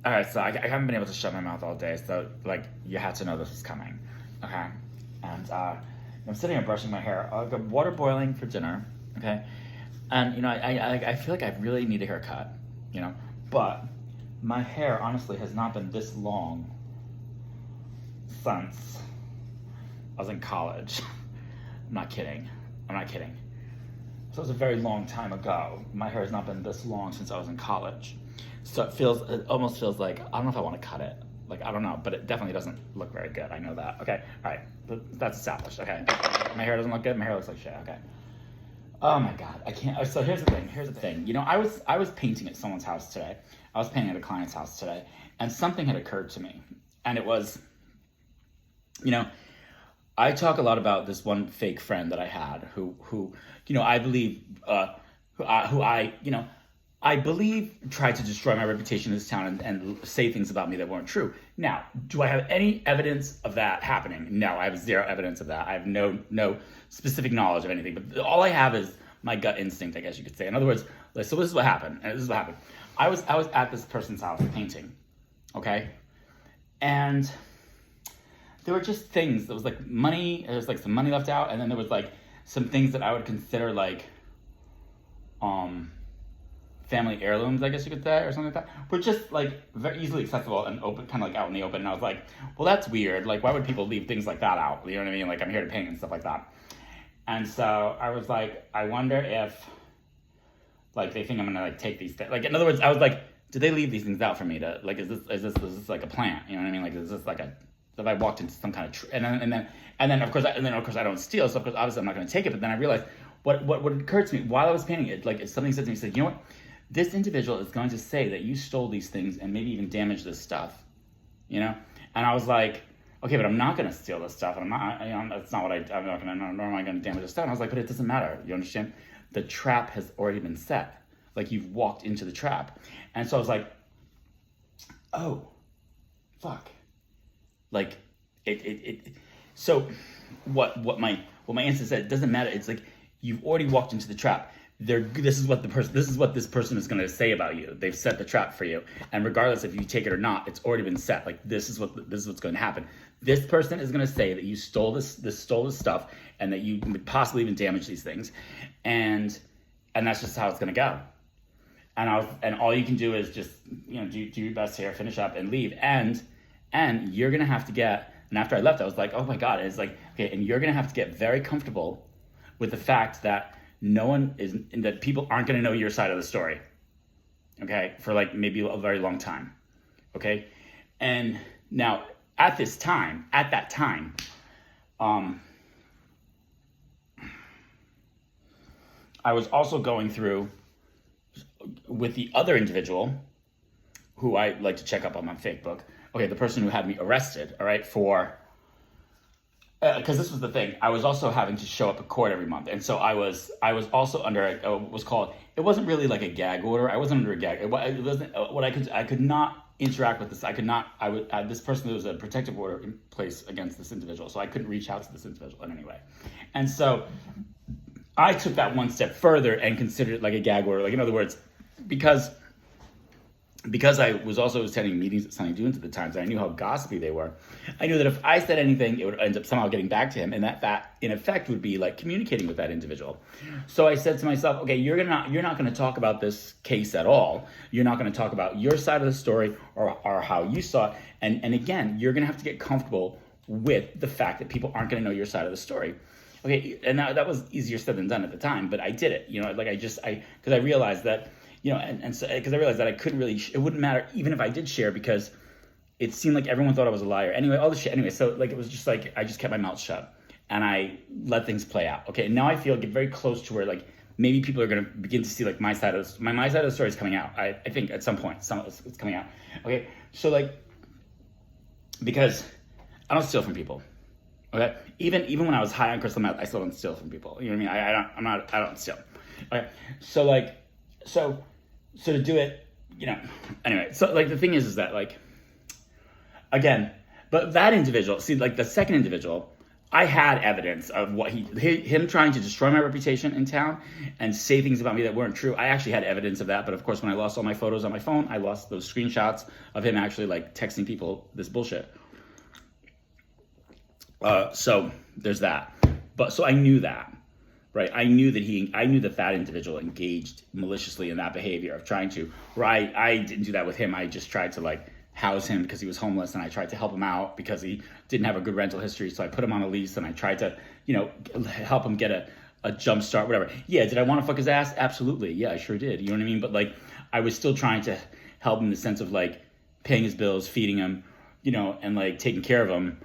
All right, so I haven't been able to shut my mouth all day, so like you had to know this was coming, okay? And I'm sitting here brushing my hair. I got water boiling for dinner, okay? And I feel like I really need a haircut, but my hair honestly has not been this long since I was in college. I'm not kidding. So it was a very long time ago. My hair has not been this long since I was in college. So it almost feels like, I don't know if I want to cut it. Like, I don't know, but it definitely doesn't look very good. I know that. Okay, all right, that's established, okay. My hair doesn't look good, my hair looks like shit, okay. Oh my God, I can't, so here's the thing. I was painting at someone's house today. I was painting at a client's house today, and something had occurred to me. And it was, I talk a lot about this one fake friend that I had who I believe, I believe tried to destroy my reputation in this town and say things about me that weren't true. Now, do I have any evidence of that happening? No, I have zero evidence of that. I have no specific knowledge of anything, but all I have is my gut instinct, I guess you could say. In other words, so this is what happened. I was at this person's house painting, okay? And there were just things. There was like money, there was like some money left out, and then there was like some things that I would consider like family heirlooms, I guess you could say, or something like that, were just like very easily accessible and open, kind of like out in the open. And I was like, well, that's weird. Like, why would people leave things like that out? You know what I mean? Like, I'm here to paint and stuff like that. And so I was like, I wonder if like they think I'm gonna like take these things. Like, in other words, I was like, did they leave these things out for me to like? Is this like a plant? You know what I mean? Like, is this like a? If I walked into some kind of and then of course I don't steal. So of course obviously I'm not gonna take it. But then I realized what occurred to me while I was painting it. Like, something said to me, said, you know what? This individual is going to say that you stole these things and maybe even damage this stuff, And I was like, okay, but I'm not going to steal this stuff. And that's not what I'm not going to, nor am I going to damage this stuff. And I was like, but it doesn't matter. You understand? The trap has already been set. Like, you've walked into the trap. And so I was like, oh, fuck. Like, so what my answer said, it doesn't matter. It's like, you've already walked into the trap. This is what this person is going to say about you. They've set the trap for you, and regardless if you take it or not, it's already been set. Like, this is what's going to happen. This person is going to say that you stole this stuff, and that you possibly even damaged these things, and that's just how it's going to go. And all you can do is just do your best here, finish up, and leave. And you're going to have to get. And after I left, I was like, oh my God, it's like, okay, and you're going to have to get very comfortable with the fact that that people aren't going to know your side of the story, okay, for like maybe a very long time, okay? And now at that time, I was also going through with the other individual who I like to check up on Facebook, okay, the person who had me arrested, all right, for because this was the thing, I was also having to show up at court every month, and so I was also under what was called. It wasn't really like a gag order. I wasn't under a gag. It wasn't what I could not interact with this. I could not. This person, there was a protective order in place against this individual, so I couldn't reach out to this individual in any way. And so I took that one step further and considered it like a gag order. Like, in other words, because I was also attending meetings at Sunny Dunes at the time, so I knew how gossipy they were. I knew that if I said anything, it would end up somehow getting back to him, and that in effect would be like communicating with that individual. So I said to myself, okay, you're not going to talk about this case at all. You're not going to talk about your side of the story or how you saw it. And again, you're going to have to get comfortable with the fact that people aren't going to know your side of the story. Okay, and that was easier said than done at the time, but I did it. Because I realized that. And so because I realized that I couldn't really, it wouldn't matter even if I did share, because it seemed like everyone thought I was a liar. Anyway, all this shit. Anyway, so like it was just like I just kept my mouth shut and I let things play out. Okay, and now I feel get very close to where like maybe people are gonna begin to see like my side of the story is coming out. I think at some point it's coming out. Okay, so like because I don't steal from people. Okay, even when I was high on crystal meth, I still don't steal from people. You know what I mean? I don't steal. Okay, so like so to do it, anyway, so like the thing is that like again, but that individual, see, like the second individual, I had evidence of what him trying to destroy my reputation in town and say things about me that weren't true. I actually had evidence of that, but of course, when I lost all my photos on my phone, I lost those screenshots of him actually like texting people this bullshit. So there's that. But so I knew that, right? I knew that individual engaged maliciously in that behavior of trying to. Where I didn't do that with him. I just tried to like house him because he was homeless, and I tried to help him out because he didn't have a good rental history. So I put him on a lease, and I tried to, help him get a jump start, whatever. Yeah, did I want to fuck his ass? Absolutely. Yeah, I sure did. You know what I mean? But like, I was still trying to help him in the sense of like paying his bills, feeding him, and like taking care of him,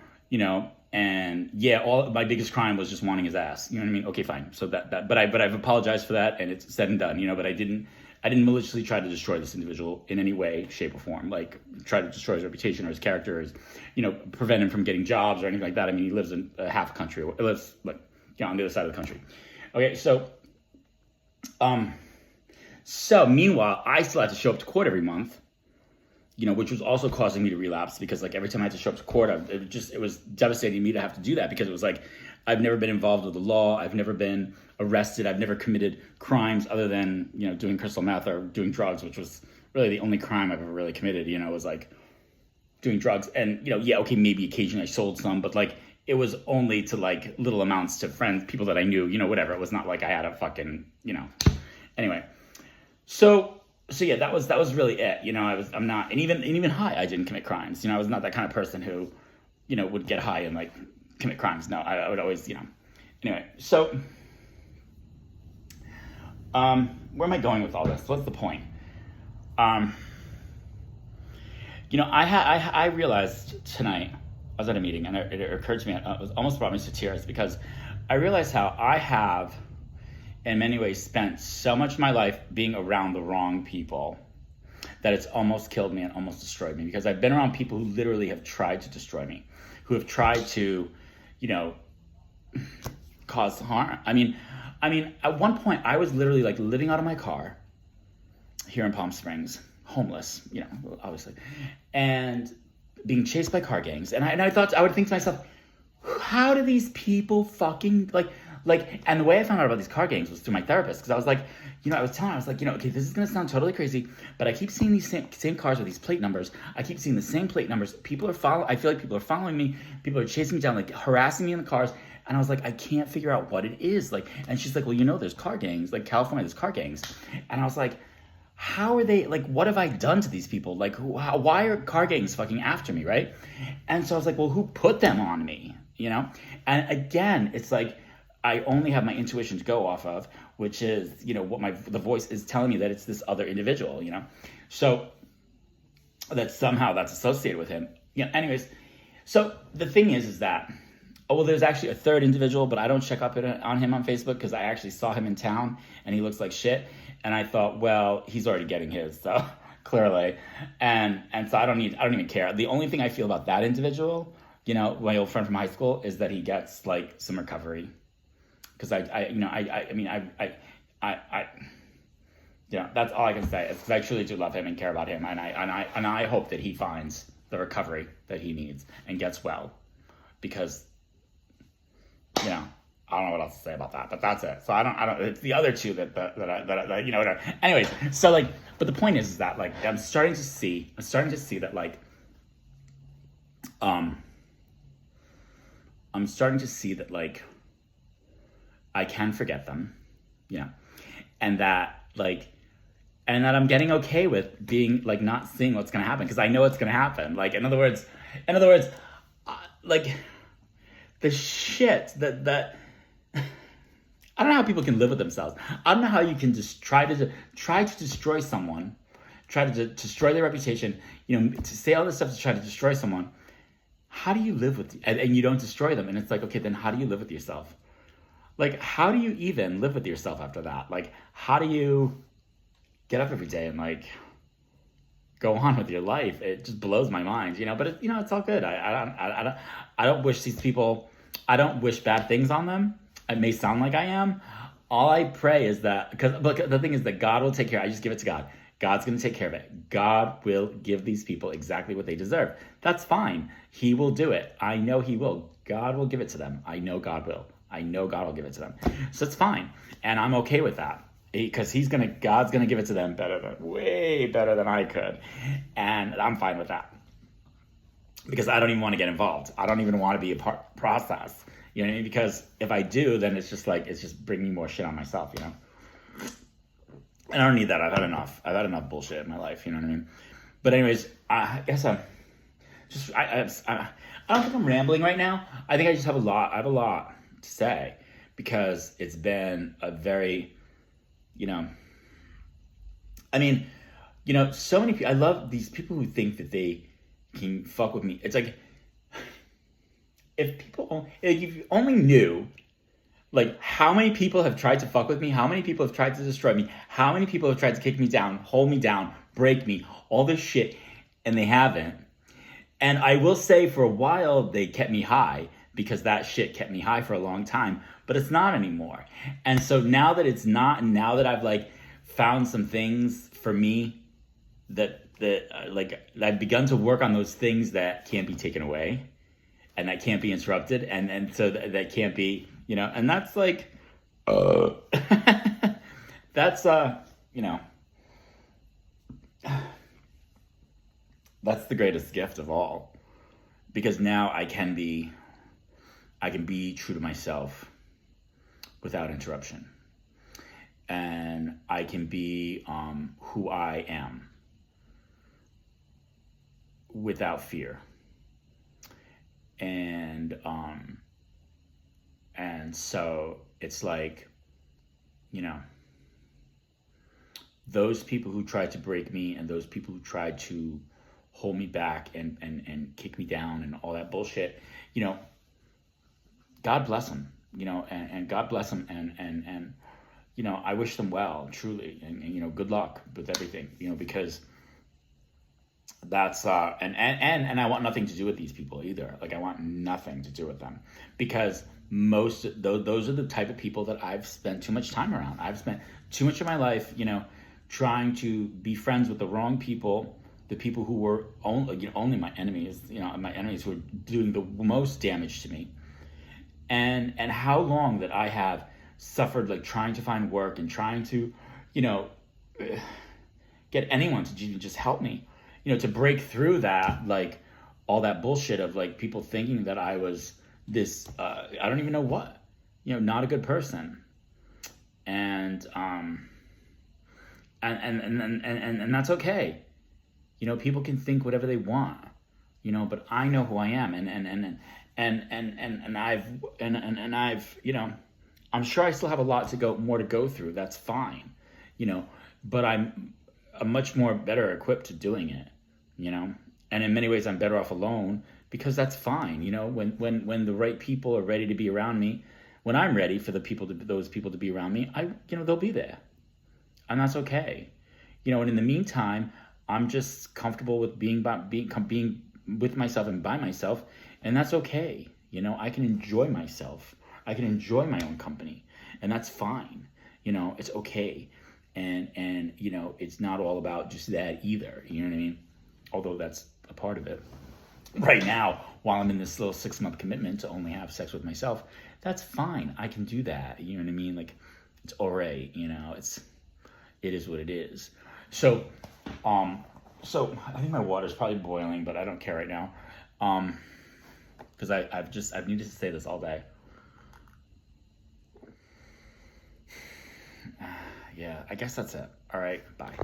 And yeah, all my biggest crime was just wanting his ass. You know what I mean? Okay, fine. So but I've apologized for that, and it's said and done. But I didn't maliciously try to destroy this individual in any way, shape, or form. Like try to destroy his reputation or his character, or his, prevent him from getting jobs or anything like that. I mean, he lives in half a country. He lives like on the other side of the country. Okay, so meanwhile, I still had to show up to court every month. Which was also causing me to relapse because like every time I had to show up to court, it was devastating to me to have to do that because it was like, I've never been involved with the law. I've never been arrested. I've never committed crimes other than, doing crystal meth or doing drugs, which was really the only crime I've ever really committed, was like doing drugs. And, okay, maybe occasionally I sold some, but like, it was only to like little amounts to friends, people that I knew, whatever. It was not like I had a fucking, anyway. So yeah, that was really it. I'm not, and even high, I didn't commit crimes. I was not that kind of person who, would get high and like commit crimes. No, I would always, anyway. So, where am I going with all this? What's the point? I realized tonight, I was at a meeting and it occurred to me, it almost brought me to tears because I realized how I have, in many ways, spent so much of my life being around the wrong people that it's almost killed me and almost destroyed me because I've been around people who literally have tried to destroy me, who have tried to, cause harm. I mean, at one point I was literally like living out of my car here in Palm Springs, homeless, obviously, and being chased by car gangs. And I would think to myself, how do these people fucking and the way I found out about these car gangs was through my therapist. Because I was like, I was telling her, I was like, okay, this is going to sound totally crazy, but I keep seeing these same cars with these plate numbers. I keep seeing the same plate numbers. I feel like people are following me. People are chasing me down, like harassing me in the cars. And I was like, I can't figure out what it is. And she's like, well, there's car gangs, like California, there's car gangs. And I was like, how are they, like, what have I done to these people? Like, why are car gangs fucking after me, right? And so I was like, well, who put them on me, And again, it's like, I only have my intuition to go off of, which is, what the voice is telling me that it's this other individual, So that somehow that's associated with him. Anyways, so the thing is that, there's actually a third individual, but I don't check up on him on Facebook because I actually saw him in town and he looks like shit. And I thought, well, he's already getting his, so clearly. And so I don't even care. The only thing I feel about that individual, my old friend from high school, is that he gets like some recovery. Because that's all I can say. Because I truly do love him and care about him, and I hope that he finds the recovery that he needs and gets well. Because, I don't know what else to say about that, but that's it. So I don't. It's the other two that whatever. Anyways, so like, but the point is that like I'm starting to see that like, I'm starting to see that like, I can forget them, and that I'm getting okay with being like not seeing what's gonna happen because I know what's gonna happen. Like in other words, like the shit that I don't know how people can live with themselves. I don't know how you can just try to destroy someone, try to destroy their reputation, to say all this stuff to try to destroy someone. How do you live with and you don't destroy them? And it's like, okay, then how do you live with yourself? Like, how do you even live with yourself after that? Like, how do you get up every day and like go on with your life? It just blows my mind, But it's all good. I don't wish these people. I don't wish bad things on them. It may sound like I am. All I pray is that but the thing is that God will take care. I just give it to God. God's going to take care of it. God will give these people exactly what they deserve. That's fine. He will do it. I know he will. God will give it to them. I know God will. I know God will give it to them. So it's fine. And I'm okay with that. Because God's gonna give it to them way better than I could. And I'm fine with that. Because I don't even want to get involved. I don't even want to be a process. You know what I mean? Because if I do, then it's just bringing more shit on myself, you know? And I don't need that. I've had enough bullshit in my life, you know what I mean? But anyways, I guess I don't think I'm rambling right now. I think I have a lot to say because it's been a very, you know, I mean, you know, so many people, I love these people who think that they can fuck with me. It's like, if you only knew, like, how many people have tried to fuck with me, how many people have tried to destroy me, how many people have tried to kick me down, hold me down, break me, all this shit, and they haven't. And I will say for a while, they kept me high because that shit kept me high for a long time, but it's not anymore. And so now that it's not, and now that I've like found some things for me that I've begun to work on those things that can't be taken away and that can't be interrupted. And so that can't be, you know, and that's like, that's, you know, that's the greatest gift of all, because now I can be true to myself without interruption, and I can be who I am without fear, and so it's like, you know, those people who tried to break me and those people who tried to hold me back and kick me down and all that bullshit, you know, God bless them, you know, and God bless them, and you know, I wish them well, truly, and you know, good luck with everything, you know, because that's and I want nothing to do with these people either. Like, I want nothing to do with them, because those are the type of people that I've spent too much time around. I've spent too much of my life, you know, trying to be friends with the wrong people, the people who were only my enemies, you know, my enemies who were doing the most damage to me. And how long that I have suffered, like, trying to find work and trying to, you know, get anyone to just help me, you know, to break through that, like, all that bullshit of, like, people thinking that I was this, I don't even know what, you know, not a good person. And that's okay. You know, people can think whatever they want, you know, but I know who I am, and I've, you know, I'm sure I still have a lot more to go through. That's fine, you know, but I'm a much more better equipped to doing it, you know, and in many ways I'm better off alone, because that's fine, you know, when the right people are ready to be around me, when I'm ready for those people to be around me, you know, they'll be there, and that's okay, you know, and in the meantime, I'm just comfortable with being with myself and by myself, and that's okay. You know, I can enjoy myself. I can enjoy my own company, and that's fine. You know, it's okay. And you know, it's not all about just that either. You know what I mean? Although that's a part of it. Right now, while I'm in this little 6-month commitment to only have sex with myself, that's fine. I can do that. You know what I mean? Like, it's alright. You know, it is what it is. So I think my water's probably boiling, but I don't care right now. Because I've needed to say this all day. Yeah, I guess that's it. All right, bye.